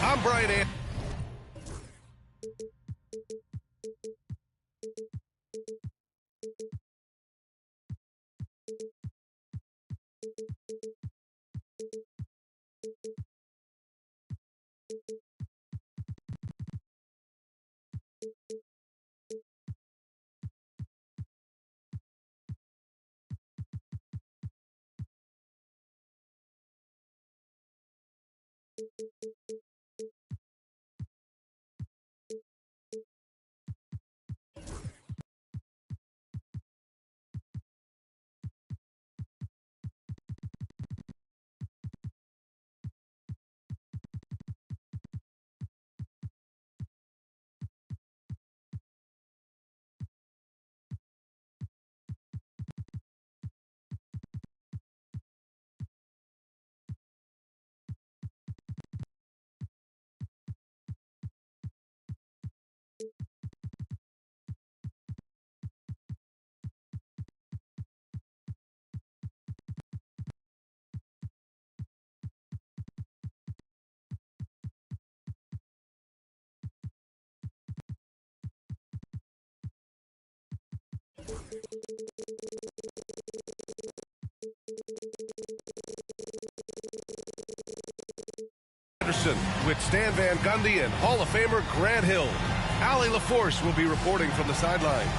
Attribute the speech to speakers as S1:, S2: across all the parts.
S1: I'm Brian Anderson. With Stan Van Gundy and Hall of Famer Grant Hill. Allie LaForce will be reporting from the sidelines.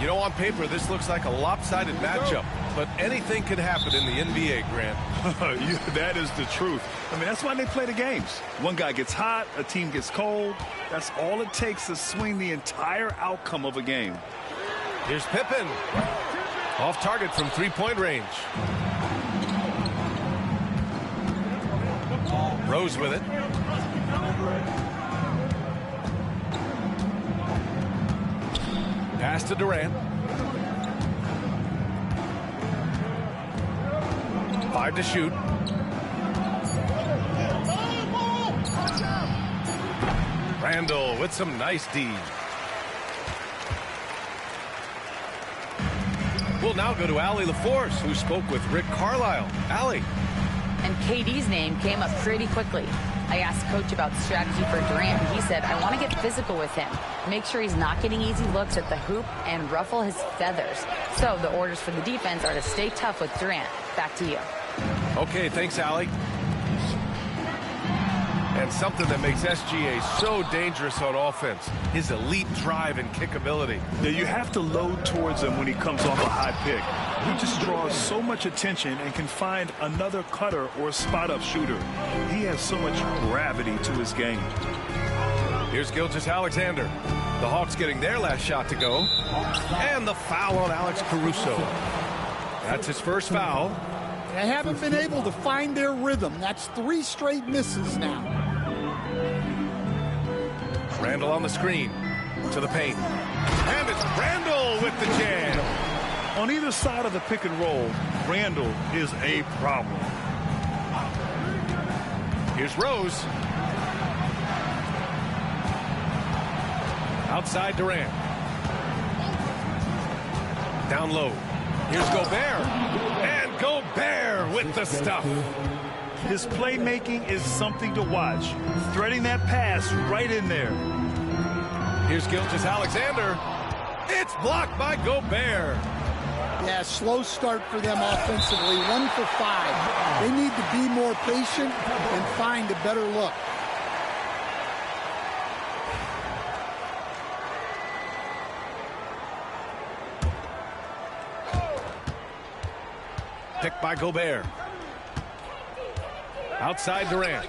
S1: You know, on paper, this looks like a lopsided matchup, but anything could happen in the NBA, Grant.
S2: Yeah, that is the truth. I mean, that's why they play the games. One guy gets hot, a team gets cold. That's all it takes to swing the entire outcome of a game.
S1: Here's Pippen. Off target from three-point range. Rose with it. Pass to Durant. 5 to shoot. Randall with some nice D. We'll now go to Allie LaForce, who spoke with Rick Carlisle. Allie.
S3: And KD's name came up pretty quickly. I asked Coach about strategy for Durant, and he said, I want to get physical with him, make sure he's not getting easy looks at the hoop, and ruffle his feathers. So the orders for the defense are to stay tough with Durant. Back to you.
S1: Okay, thanks, Allie. And something that makes SGA so dangerous on offense, his elite drive and kick ability.
S2: Yeah, you have to load towards him when he comes off a high pick. He just draws so much attention and can find another cutter or spot-up shooter. He has so much gravity to his game.
S1: Here's Gilgeous-Alexander. The Hawks getting their last shot to go. And the foul on Alex Caruso. That's his first foul.
S4: They haven't been able to find their rhythm. That's 3 straight misses now.
S1: Randall on the screen. To the paint. And it's Randall with the jam.
S2: On either side of the pick and roll, Randall is a problem.
S1: Here's Rose. Outside Durant. Down low. Here's Gobert. And Gobert with the stuff.
S2: His playmaking is something to watch. Threading that pass right in there.
S1: Here's Gilgeous-Alexander. It's blocked by Gobert.
S4: Yeah, slow start for them offensively. 1 for 5. They need to be more patient and find a better look.
S1: Picked by Gobert. Outside Durant.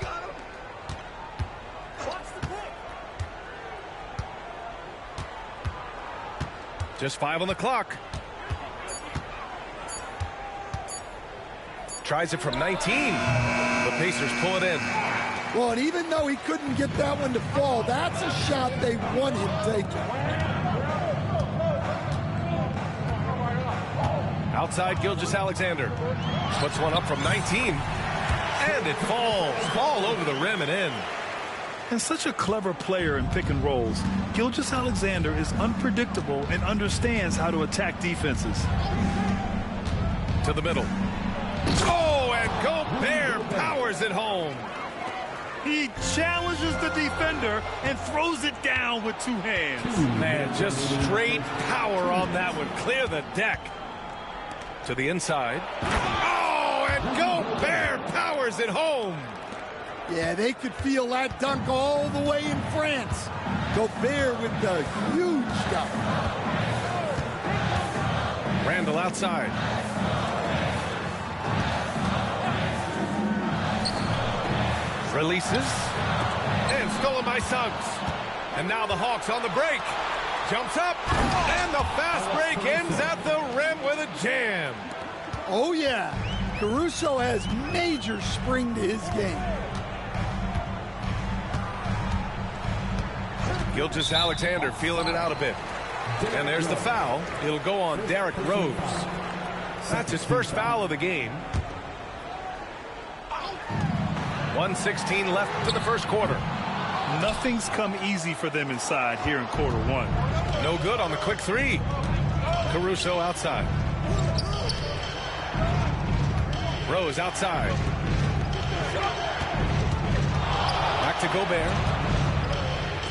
S1: Just 5 on the clock. Tries it from 19. The Pacers pull it in.
S4: Well, and even though he couldn't get that one to fall, that's a shot they want him taking.
S1: Outside, Gilgeous-Alexander puts one up from 19. And it falls. Ball over the rim and in.
S2: And such a clever player in pick and rolls, Gilgeous-Alexander is unpredictable and understands how to attack defenses.
S1: To the middle. Oh, and Gobert powers it home.
S2: He challenges the defender and throws it down with 2 hands.
S1: Man, just straight power on that one. Clear the deck. To the inside. Oh, and Gobert powers it home.
S4: Yeah, they could feel that dunk all the way in France. Gobert with the huge dunk.
S1: Randall outside. Releases. And stolen by Suggs. And now the Hawks on the break. Jumps up. And the fast break ends at the rim with a jam.
S4: Oh, yeah. Caruso has major spring to his game.
S1: Gilgeous-Alexander feeling it out a bit. And there's the foul. It'll go on Derrick Rose. That's his first foul of the game. 1:16 left to the first quarter.
S2: Nothing's come easy for them inside here in quarter 1.
S1: No good on the quick 3. Caruso outside. Rose outside. Back to Gobert.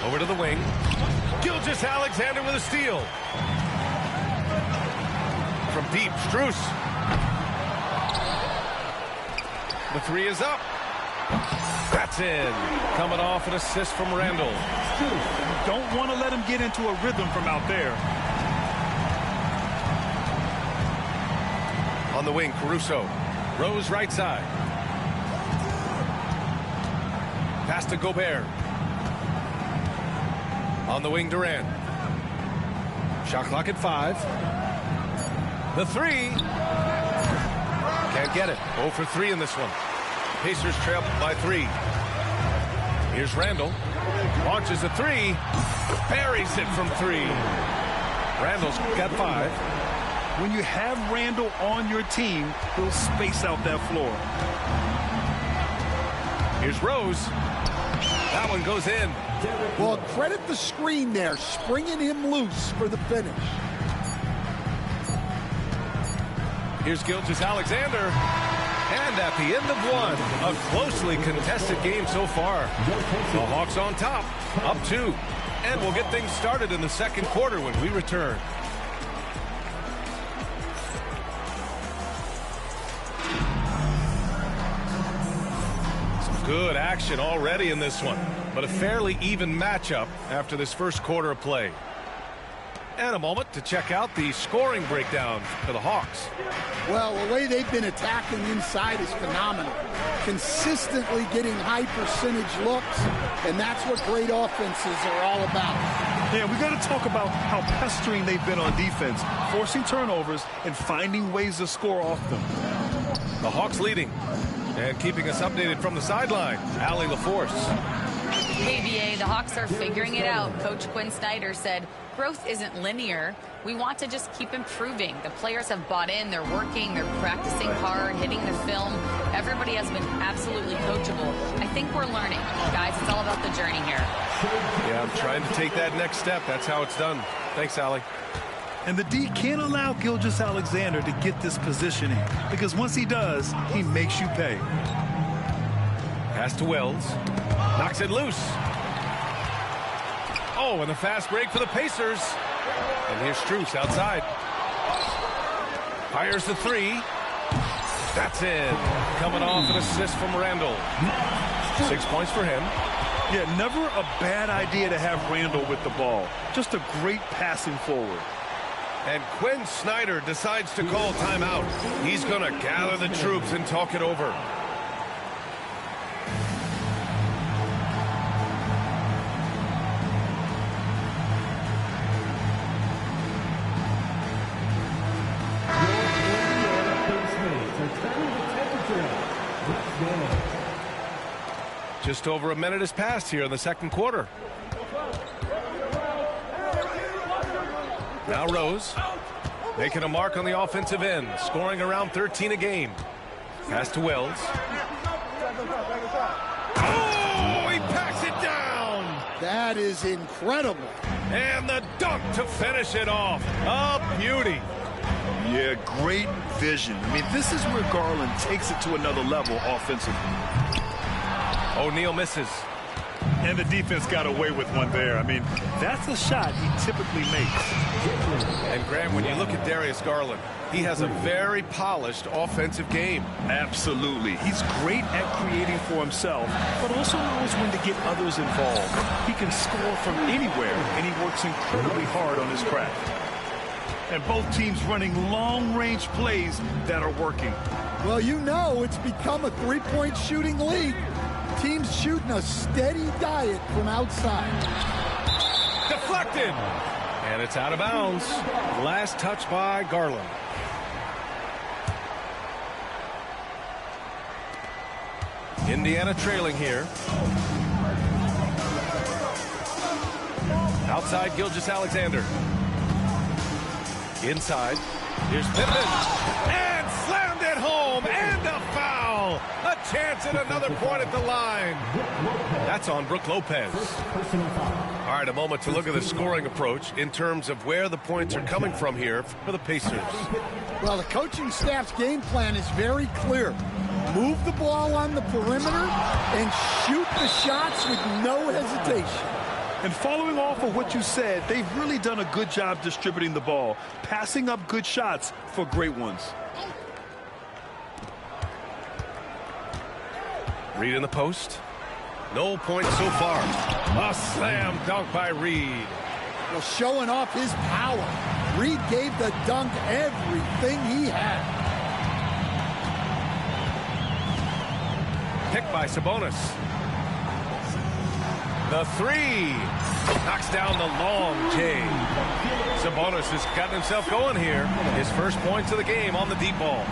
S1: Over to the wing. Gilgeous-Alexander with a steal. From deep, Strus. The 3 is up. That's in. Coming off an assist from Randall.
S2: Don't want to let him get into a rhythm from out there.
S1: On the wing, Caruso. Rose right side. Pass to Gobert. On the wing, Durant. Shot clock at 5. The 3. Can't get it. 0 for 3 in this one. Pacers trail by 3. Here's Randall. Launches a 3. Buries it from 3. Randall's got 5.
S2: When you have Randall on your team, he'll space out that floor.
S1: Here's Rose. That one goes in.
S4: Well, credit the screen there, springing him loose for the finish.
S1: Here's Gilgeous-Alexander. And at the end of one, a closely contested game so far. The Hawks on top, up 2. And we'll get things started in the second quarter when we return. Some good action already in this one, but a fairly even matchup after this first quarter of play. And a moment to check out the scoring breakdown for the Hawks.
S4: Well, the way they've been attacking inside is phenomenal. Consistently getting high percentage looks, and that's what great offenses are all about.
S2: Yeah, we got to talk about how pestering they've been on defense, forcing turnovers and finding ways to score off them.
S1: The Hawks leading and keeping us updated from the sideline, Allie LaForce.
S3: Hey, BA, the Hawks are figuring it out. Coach Quinn Snyder said, growth isn't linear. We want to just keep improving. The players have bought in. They're working. They're practicing hard, hitting the film. Everybody has been absolutely coachable. I think we're learning. Guys, it's all about the journey here.
S1: Yeah, I'm trying to take that next step. That's how it's done. Thanks, Allie.
S2: And the D can't allow Gilgeous-Alexander to get this positioning, because once he does, he makes you pay.
S1: Pass to Wells. Knocks it loose. Oh, and a fast break for the Pacers. And here's Strus outside. Fires the 3. That's in. Coming off an assist from Randall. 6 points for him.
S2: Yeah, never a bad idea to have Randall with the ball. Just a great passing forward.
S1: And Quinn Snyder decides to call timeout. He's going to gather the troops and talk it over. Just over a minute has passed here in the second quarter. Now Rose making a mark on the offensive end, scoring around 13 a game. Pass to Wells. Oh, he packs it down.
S4: That is incredible.
S1: And the dunk to finish it off. A beauty.
S2: Yeah, great vision. I mean, this is where Garland takes it to another level offensively.
S1: O'Neal misses.
S2: And the defense got away with one there. I mean, that's a shot he typically makes.
S1: And Graham, when you look at Darius Garland, he has a very polished offensive game.
S2: Absolutely. He's great at creating for himself, but also knows when to get others involved. He can score from anywhere, and he works incredibly hard on his craft. And both teams running long-range plays that are working.
S4: Well, you know it's become a three-point shooting league. Teams shooting a steady diet from outside.
S1: Deflected. And it's out of bounds. Last touch by Garland. Indiana trailing here. Outside, Gilgeous-Alexander. Inside. Here's Pippen. And slammed it home. And a foul. A chance at another point at the line. That's on Brook Lopez. All right, a moment to look at the scoring approach in terms of where the points are coming from here for the Pacers.
S4: Well, the coaching staff's game plan is very clear. Move the ball on the perimeter and shoot the shots with no hesitation.
S2: And following off of what you said, they've really done a good job distributing the ball, passing up good shots for great ones.
S1: Reed in the post. No points so far. A slam dunk by Reed.
S4: Well, showing off his power. Reed gave the dunk everything he had.
S1: Picked by Sabonis. The three. Knocks down the long J. Sabonis has gotten himself going here. His first points of the game on the deep ball.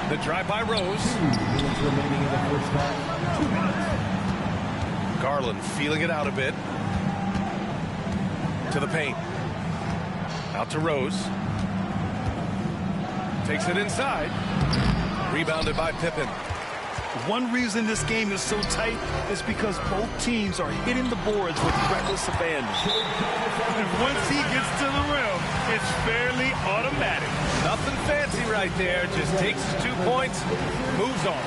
S1: The drive by Rose. Garland feeling it out a bit. To the paint. Out to Rose. Takes it inside. Rebounded by Pippen.
S2: One reason this game is so tight is because both teams are hitting the boards with reckless abandon. And once he gets to the rim, it's fairly automatic.
S1: Nothing fancy right there. Just takes his 2 points, moves on.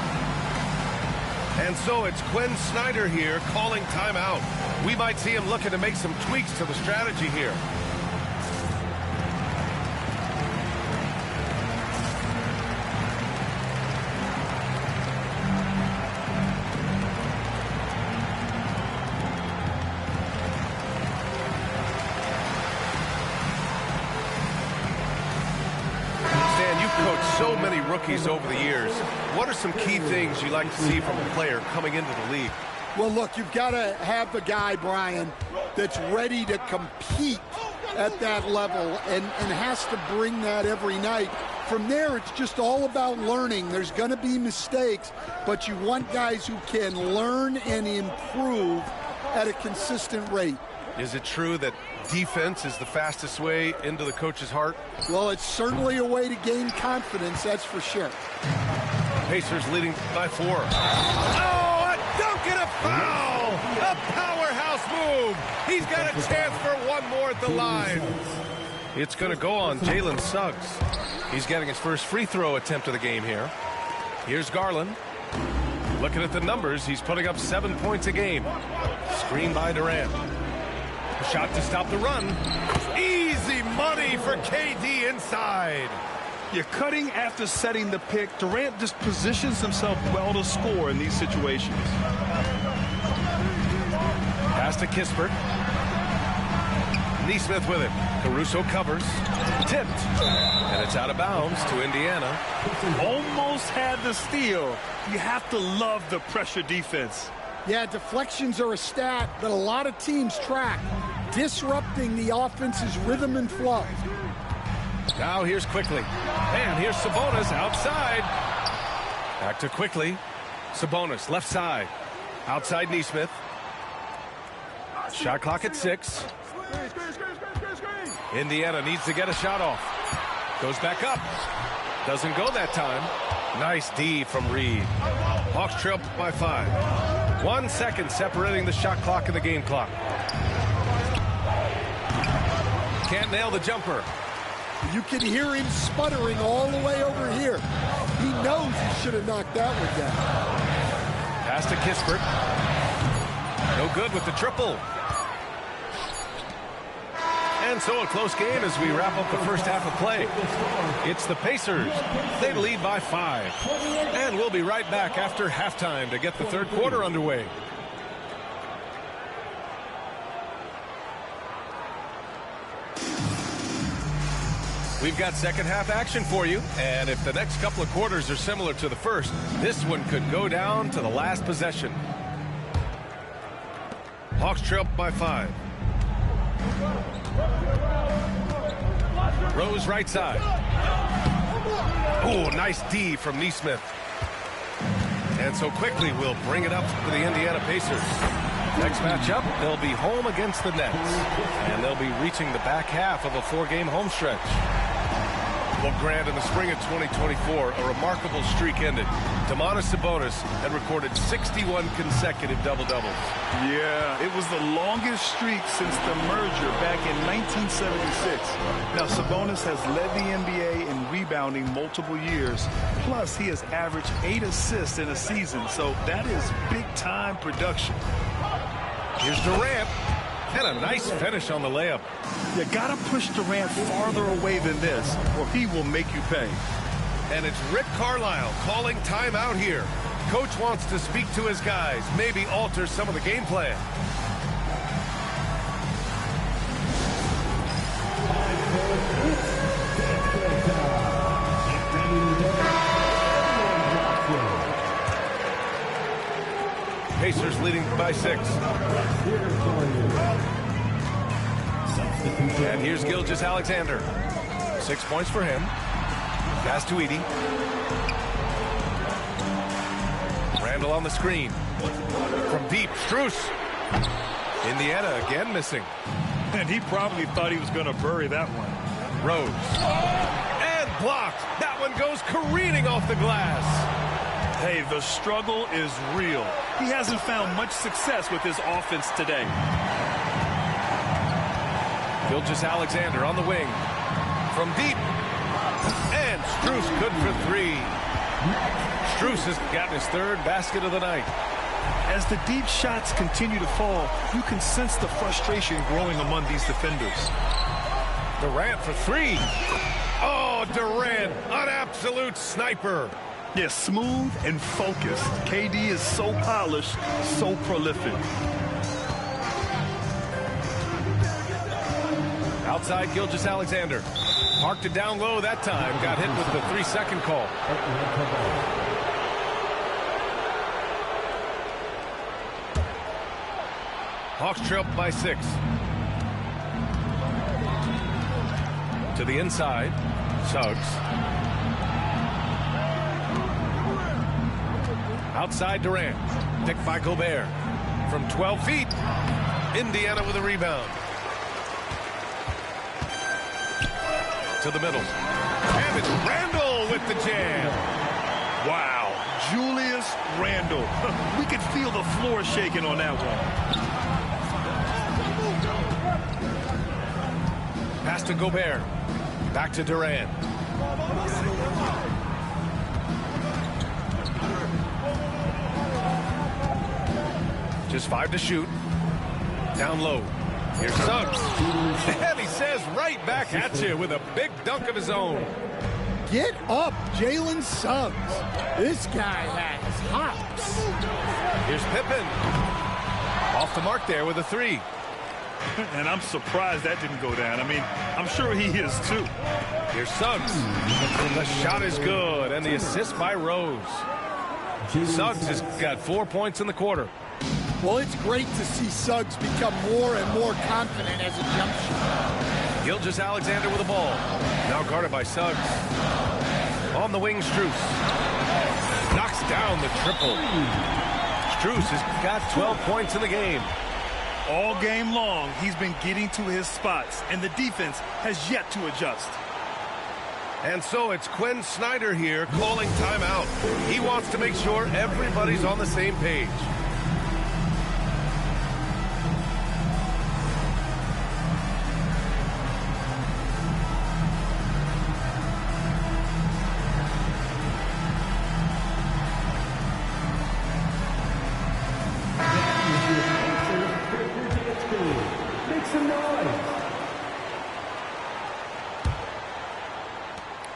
S1: And so it's Quinn Snyder here calling timeout. We might see him looking to make some tweaks to the strategy here. So many rookies over the years. What are some key things you like to see from a player coming into the league?
S4: Well, look, you've got to have a guy, Brian, that's ready to compete at that level and has to bring that every night. From there, it's just all about learning. There's going to be mistakes, but you want guys who can learn and improve at a consistent rate.
S1: Is it true that defense is the fastest way into the coach's heart?
S4: Well, it's certainly a way to gain confidence, that's for sure.
S1: Pacers leading by 4. Oh, a dunk and a foul! A powerhouse move! He's got a chance for one more at the line. It's going to go on Jalen Suggs. He's getting his first free throw attempt of the game here. Here's Garland. Looking at the numbers, he's putting up 7 points a game. Screen by Durant. Shot to stop the run. Easy money for KD inside.
S2: You're cutting after setting the pick. Durant just positions himself well to score in these situations.
S1: Pass to Kispert. Neesmith with it. Caruso covers. Tipped. And it's out of bounds to Indiana.
S2: Almost had the steal. You have to love the pressure defense.
S4: Yeah, deflections are a stat that a lot of teams track, disrupting the offense's rhythm and flow.
S1: Now here's Quickly. And here's Sabonis outside. Back to Quickly. Sabonis, left side. Outside Nesmith. Shot clock at 6. Indiana needs to get a shot off. Goes back up. Doesn't go that time. Nice D from Reed. Hawks trail by 5. 1 second separating the shot clock and the game clock. Can't nail the jumper.
S4: You can hear him sputtering all the way over here. He knows he should have knocked that one down.
S1: Pass to Kispert. No good with the triple. And so a close game as we wrap up the first half of play. It's the Pacers. They lead by 5. And we'll be right back after halftime to get the third quarter underway. We've got second half action for you, and if the next couple of quarters are similar to the first, this one could go down to the last possession. Hawks trail by 5. Rose right side. Oh, nice D from Nesmith. And so quickly we'll bring it up for the Indiana Pacers. Next matchup, they'll be home against the Nets, and they'll be reaching the back half of a 4-game home stretch. Well, Grant, in the spring of 2024, a remarkable streak ended. Domantas Sabonis had recorded 61 consecutive double-doubles.
S2: Yeah, it was the longest streak since the merger back in 1976. Now, Sabonis has led the NBA in rebounding multiple years. Plus, he has averaged 8 assists in a season, so that is big-time production.
S1: Here's Durant. And a nice finish on the layup.
S2: You gotta push Durant farther away than this, or he will make you pay.
S1: And it's Rick Carlisle calling timeout here. Coach wants to speak to his guys, maybe alter some of the game plan. Pacers leading by 6. And here's Gilgeous-Alexander. 6 points for him. Pass to Edey. Randall on the screen. From deep, Strus. Indiana again missing.
S2: And he probably thought he was going to bury that one.
S1: Rose. And blocked. That one goes careening off the glass.
S2: Hey, the struggle is real. He hasn't found much success with his offense today.
S1: Gilgeous-Alexander on the wing. From deep. And Strus good for 3. Strus has gotten his 3rd basket of the night.
S2: As the deep shots continue to fall, you can sense the frustration growing among these defenders.
S1: Durant for 3. Oh, Durant, an absolute sniper.
S2: Yes, smooth and focused. KD is so polished, so prolific.
S1: Outside Gilgeous-Alexander. Parked it down low that time. Got hit with the 3-second call. Hawks trail by 6. To the inside. Suggs. Outside Durant. Picked by Gobert. From 12 feet. Indiana with a rebound. To the middle. And it's Randall with the jam.
S2: Wow. Julius Randle. We could feel the floor shaking on that one.
S1: Pass to Gobert. Back to Durant. Just 5 to shoot. Down low. Here's Suggs. And he says right back at you with a big dunk of his own.
S4: Get up, Jalen Suggs. This guy has hops.
S1: Here's Pippen. Off the mark there with a 3.
S2: And I'm surprised that didn't go down. I mean, I'm sure he is too.
S1: Here's Suggs. The shot is good, and the assist by Rose. Suggs has got 4 points in the quarter.
S4: Well, it's great to see Suggs become more and more confident as a jump shooter.
S1: Gilgeous-Alexander with the ball. Now guarded by Suggs. On the wing, Strus. Knocks down the triple. Strus has got 12 points in the game.
S2: All game long, he's been getting to his spots, and the defense has yet to adjust.
S1: And so it's Quinn Snyder here calling timeout. He wants to make sure everybody's on the same page.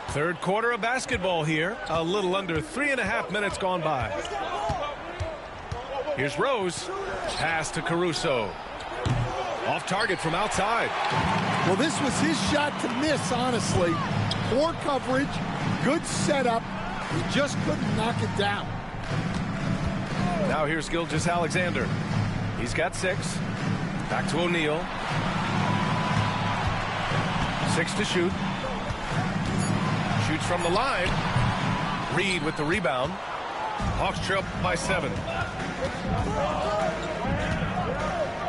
S1: Third quarter of basketball here. A little under 3.5 minutes gone by. Here's Rose. Pass to Caruso. Off target from outside.
S4: Well, this was his shot to miss, honestly. Poor coverage, good setup. He just couldn't knock it down.
S1: Now here's Gilgeous-Alexander. He's got 6. Back to O'Neal. 6 to shoot. Shoots from the line. Reed with the rebound. Hawks trail by 7.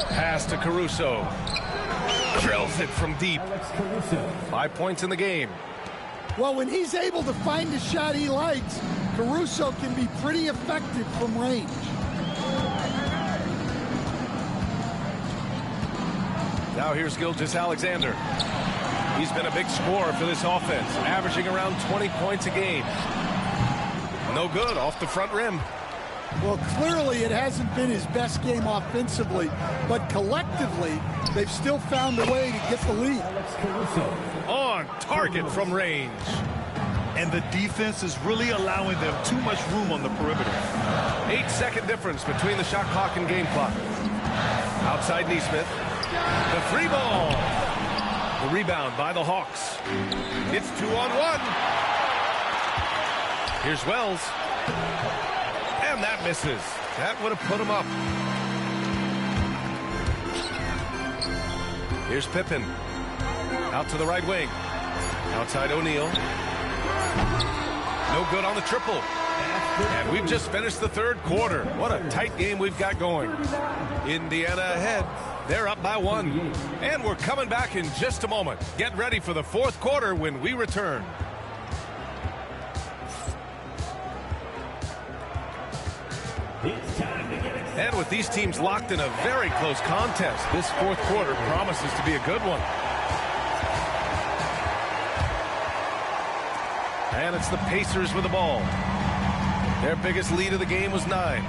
S1: Pass to Caruso. Drills it from deep. 5 points in the game.
S4: Well, when he's able to find a shot he likes, Caruso can be pretty effective from range.
S1: Now here's Gilgeous-Alexander. He's been a big scorer for this offense, averaging around 20 points a game. No good off the front rim.
S4: Well, clearly it hasn't been his best game offensively, but collectively, they've still found a way to get the lead.
S1: On target from range.
S2: And the defense is really allowing them too much room on the perimeter.
S1: 8-second difference between the shot clock and game clock. Outside Nesmith. The 3 ball. The rebound by the Hawks. It's 2-on-1. Here's Wells. And that misses. That would have put him up. Here's Pippen. Out to the right wing. Outside O'Neal. No good on the triple. And we've just finished the third quarter. What a tight game we've got going. Indiana ahead. They're up by 1. And we're coming back in just a moment. Get ready for the fourth quarter when we return. And with these teams locked in a very close contest, this fourth quarter promises to be a good one. And it's the Pacers with the ball. Their biggest lead of the game was 9.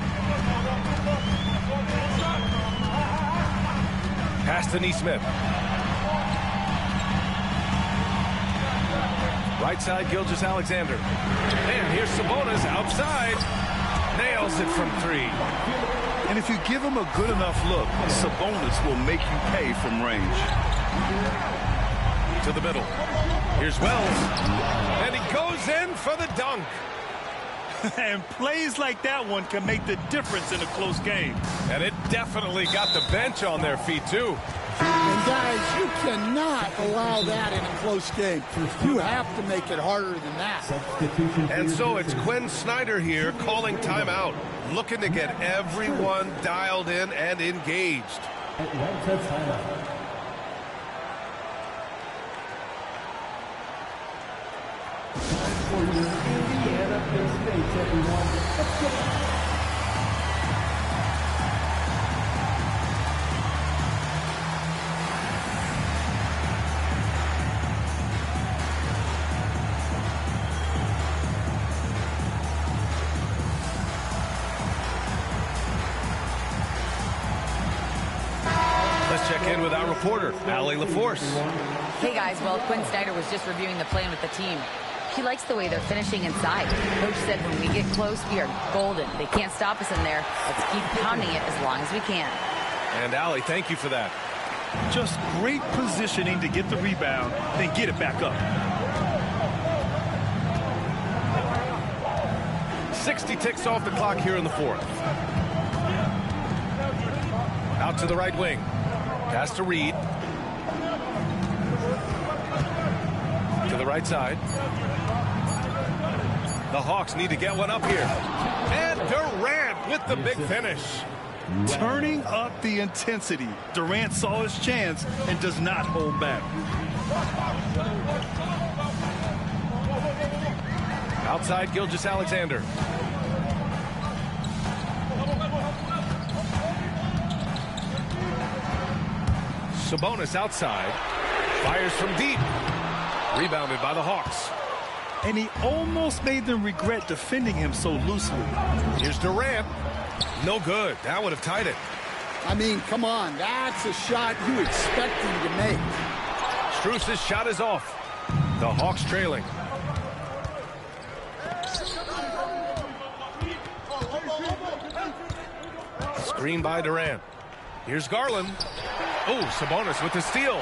S1: Pass to Nesmith. Right side, Gilgeous-Alexander. And here's Sabonis outside. Nails it from 3.
S2: And if you give him a good enough look, Sabonis will make you pay from range.
S1: To the middle. Here's Wells. And he goes in for the dunk.
S2: And plays like that one can make the difference in a close game.
S1: And it definitely got the bench on their feet, too.
S4: And, guys, you cannot allow that in a close game. You have to make it harder than that.
S1: And so it's Quinn Snyder here calling timeout, looking to get everyone dialed in and engaged. Let's check in with our reporter, Allie LaForce.
S3: Hey guys, well, Quinn Snyder was just reviewing the plan with the team. He likes the way they're finishing inside. Coach said when we get close, we are golden. They can't stop us in there. Let's keep pounding it as long as we can.
S1: And Allie, thank you for that.
S2: Just great positioning to get the rebound, then get it back up.
S1: 60 ticks off the clock here in the fourth. Out to the right wing. Pass to Reed. To the right side. The Hawks need to get one up here. And Durant with the big finish.
S2: Turning up the intensity. Durant saw his chance and does not hold back.
S1: Outside Gilgeous-Alexander. Sabonis outside. Fires from deep. Rebounded by the Hawks.
S2: And he almost made them regret defending him so loosely.
S1: Here's Durant. No good. That would have tied it.
S4: I mean, come on. That's a shot you expect him to make.
S1: Strus's shot is off. The Hawks trailing. Screen by Durant. Here's Garland. Oh, Sabonis with the steal.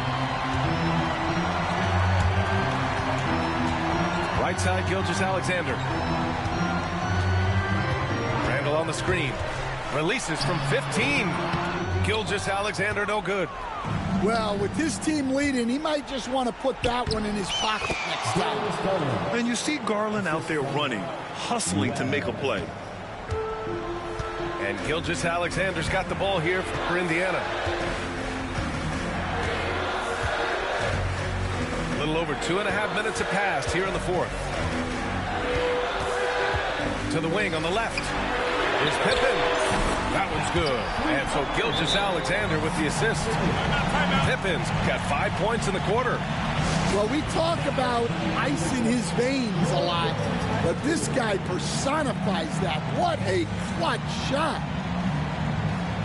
S1: Right side, Gilgeous-Alexander. Randall on the screen. Releases from 15. Gilgeous-Alexander no good.
S4: Well, with this team leading, he might just want to put that one in his pocket next time.
S2: And you see Garland out there running, hustling to make a play.
S1: And Gilgeous-Alexander's got the ball here for Indiana. A little over 2.5 minutes have passed here in the fourth. To the wing on the left. Here's Pippen. That one's good. And so Gilgeous-Alexander with the assist. Pippen's got 5 points in the quarter.
S4: Well, we talk about ice in his veins a lot, but this guy personifies that. What a clutch shot.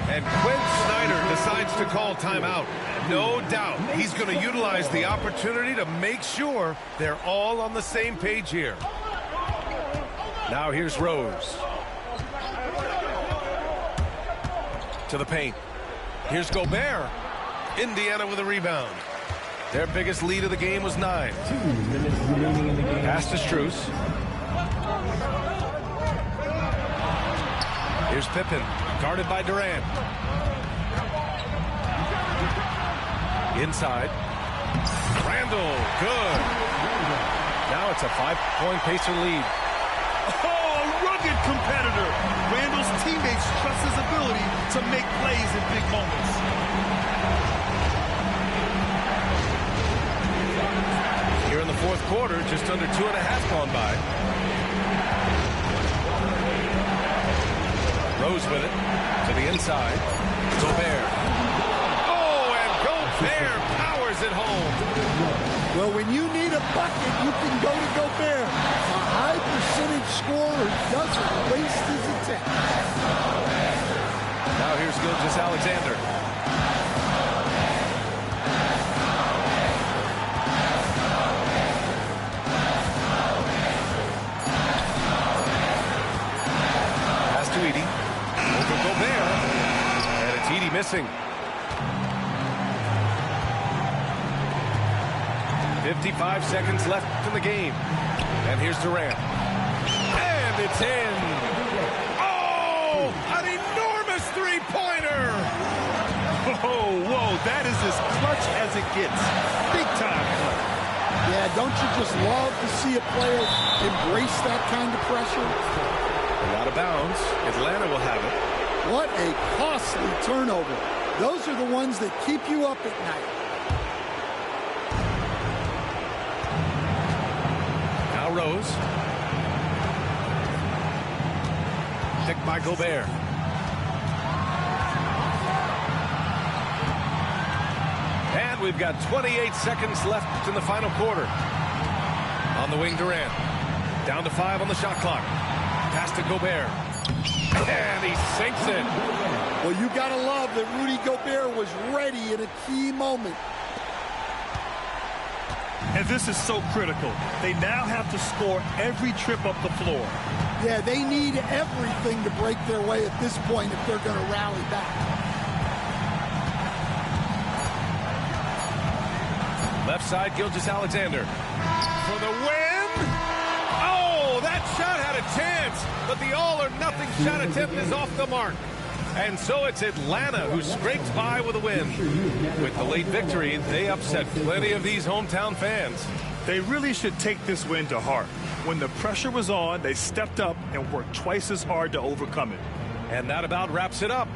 S1: And Quinn Snyder decides to call timeout. No doubt he's going to utilize the opportunity to make sure they're all on the same page here. Now here's Rose. To the paint. Here's Gobert. Indiana with a rebound. Their biggest lead of the game was 9. Pass to Strus. Here's Pippen, guarded by Durant. Inside. Randall, good. Now it's a 5-point Pacer lead.
S2: Oh, a rugged competitor. Randall's teammates trust his ability to make plays in big moments.
S1: Here in the fourth quarter, just under 2.5 gone by. Rose with it to the inside. Gobert. Oh, and Gobert powers it home.
S4: Well, when you need a bucket, you can go to Gobert. A high percentage scorer doesn't waste his attempt.
S1: Now here's Gilgeous-Alexander. Pass to Edey. Over Gobert. And it's Edey missing. 55 seconds left in the game. And here's Durant. And it's in. Oh, an enormous three-pointer.
S2: Oh, whoa, that is as clutch as it gets. Big time clutch.
S4: Yeah, don't you just love to see a player embrace that kind of pressure?
S1: Out of bounds. Atlanta will have it.
S4: What a costly turnover. Those are the ones that keep you up at night.
S1: Now Rose. Picked by Gobert. And we've got 28 seconds left in the final quarter. On the wing, Durant. Down to 5 on the shot clock. Pass to Gobert. And he sinks it.
S4: Well, you got to love that Rudy Gobert was ready in a key moment.
S2: And this is so critical. They now have to score every trip up the floor.
S4: Yeah, they need everything to break their way at this point if they're going to rally back.
S1: Left side, Gilgeous-Alexander. For the win! Oh, that shot had a chance, but the all-or-nothing shot attempt is off the mark. And so it's Atlanta who scrapes by with a win. With the late victory, they upset plenty of these hometown fans.
S2: They really should take this win to heart. When the pressure was on, they stepped up and worked twice as hard to overcome it.
S1: And that about wraps it up.